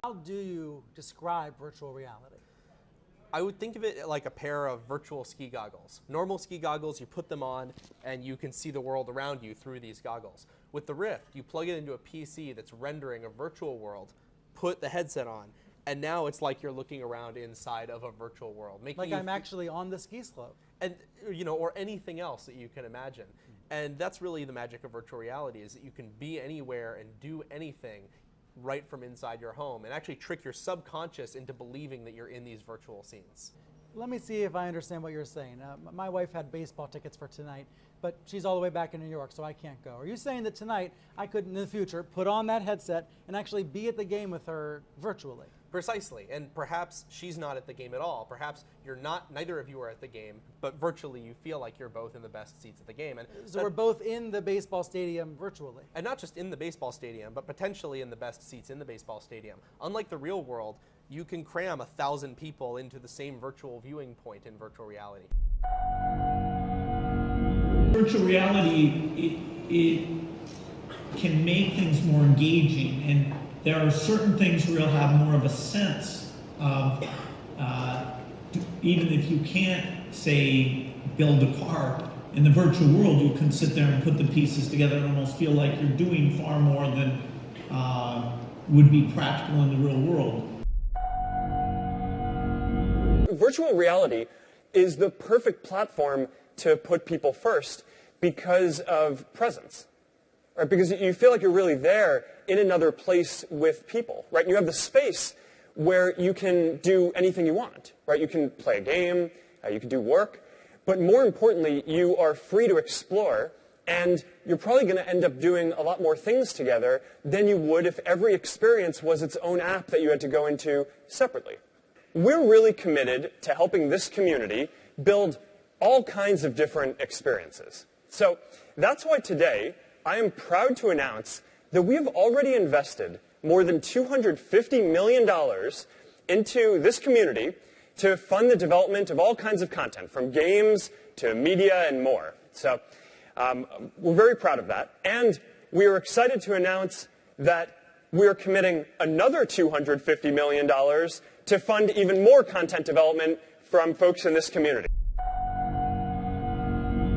How do you describe virtual reality? I would think of it like a pair of virtual ski goggles. Normal ski goggles, you put them on and you can see the world around you through these goggles. With the Rift, you plug it into a PC that's rendering a virtual world, put the headset on, and now it's like you're looking around inside of a virtual world. Like I'm actually on the ski slope. And, or anything else that you can imagine. And that's really the magic of virtual reality, is that you can be anywhere and do anything right from inside your home and actually trick your subconscious into believing that you're in these virtual scenes. Let me see if I understand what you're saying. My wife had baseball tickets for tonight, but she's all the way back in New York, so I can't go. Are you saying that tonight I could, in the future, put on that headset and actually be at the game with her virtually? Precisely, and perhaps she's not at the game at all. Perhaps you're not, neither of you are at the game, but virtually you feel like you're both in the best seats at the game. And so we're both in the baseball stadium virtually. And not just in the baseball stadium, but potentially in the best seats in the baseball stadium. Unlike the real world, you can cram 1,000 people into the same virtual viewing point in virtual reality. Virtual reality, it can make things more engaging, and there are certain things where you'll have more of a sense of, even if you can't, say, build a car, in the virtual world you can sit there and put the pieces together and almost feel like you're doing far more than would be practical in the real world. Virtual reality is the perfect platform to put people first because of presence. Right, because you feel like you're really there in another place with people, right? And you have the space where you can do anything you want, right? You can play a game, you can do work, but more importantly, you are free to explore, and you're probably going to end up doing a lot more things together than you would if every experience was its own app that you had to go into separately. We're really committed to helping this community build all kinds of different experiences. So that's why today, I am proud to announce that we have already invested more than $250 million into this community to fund the development of all kinds of content, from games to media and more. So we're very proud of that. And we are excited to announce that we are committing another $250 million to fund even more content development from folks in this community.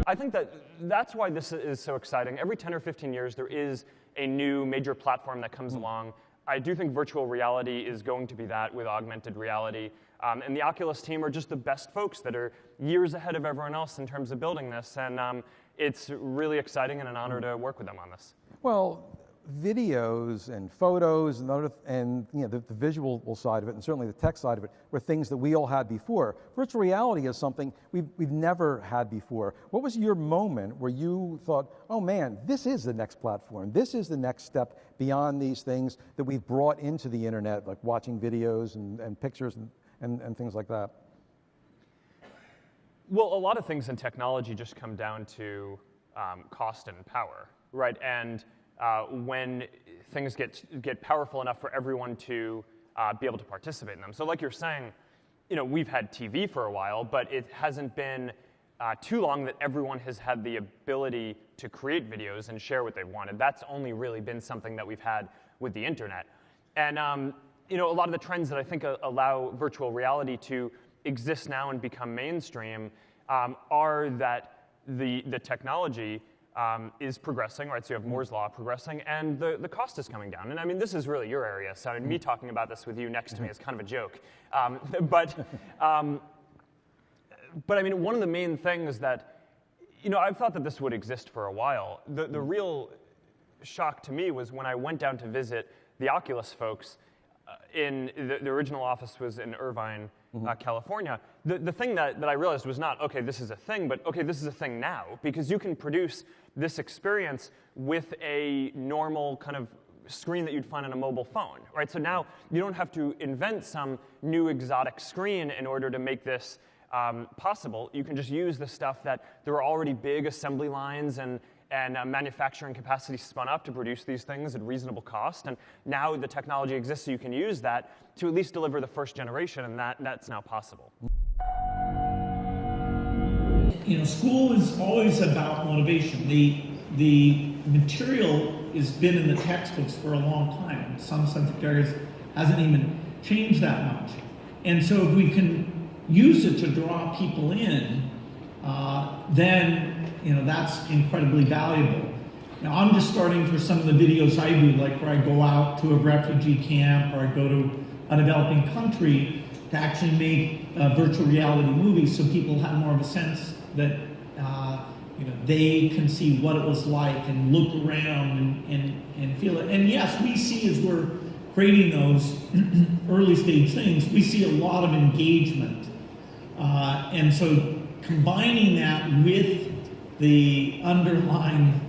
I think that's why this is so exciting. Every 10 or 15 years, there is a new major platform that comes along. I do think virtual reality is going to be that with augmented reality. And the Oculus team are just the best folks that are years ahead of everyone else in terms of building this. And it's really exciting and an honor to work with them on this. Well, videos and photos and the visual side of it, and certainly the tech side of it, were things that we all had before. Virtual reality is something we've never had before. What was your moment where you thought, oh man, this is the next platform, this is the next step beyond these things that we've brought into the internet, like watching videos and pictures and things like that? Well, a lot of things in technology just come down to cost and power, right? And when things get powerful enough for everyone to be able to participate in them. So like you're saying, we've had TV for a while, but it hasn't been too long that everyone has had the ability to create videos and share what they wanted. That's only really been something that we've had with the internet. And a lot of the trends that I think allow virtual reality to exist now and become mainstream are that the technology is progressing, right? So you have Moore's Law progressing, and the cost is coming down. And I mean, this is really your area, so me talking about this with you next to me is kind of a joke. But I mean, one of the main things that, I've thought that this would exist for a while. The real shock to me was when I went down to visit the Oculus folks. The original office was in Irvine, California. The thing that I realized was not, okay, this is a thing, but okay, this is a thing now, because you can produce this experience with a normal kind of screen that you'd find on a mobile phone, right? So now you don't have to invent some new exotic screen in order to make this possible. You can just use the stuff that there are already big assembly lines and manufacturing capacity spun up to produce these things at reasonable cost. And now the technology exists so you can use that to at least deliver the first generation, and that's now possible. School is always about motivation. The material has been in the textbooks for a long time. In some subject areas, hasn't even changed that much. And so if we can use it to draw people in, then that's incredibly valuable. Now I'm just starting for some of the videos I do, like where I go out to a refugee camp or I go to a developing country to actually make virtual reality movies so people have more of a sense that they can see what it was like and look around and feel it. And yes, we see as we're creating those early stage things, we see a lot of engagement. And so combining that with the underlying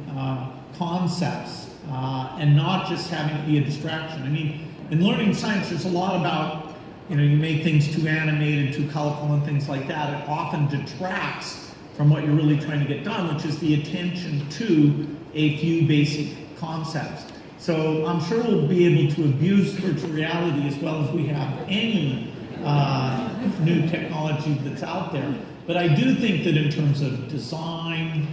concepts and not just having it be a distraction. I mean, in learning science, there's a lot about, you make things too animated, too colorful and things like that. It often detracts from what you're really trying to get done, which is the attention to a few basic concepts. So I'm sure we'll be able to abuse virtual reality as well as we have any new technology that's out there. But I do think that in terms of design,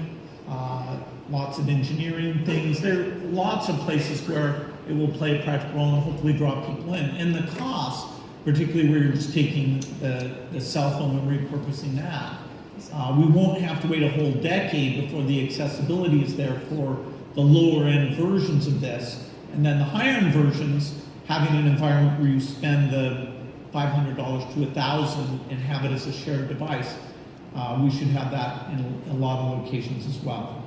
lots of engineering things, there are lots of places where it will play a practical role and hopefully draw people in. And the cost, particularly where you're just taking the cell phone and repurposing that, we won't have to wait a whole decade before the accessibility is there for the lower end versions of this. And then the higher end versions, having an environment where you spend the $500 to $1,000 and have it as a shared device, we should have that in a lot of locations as well.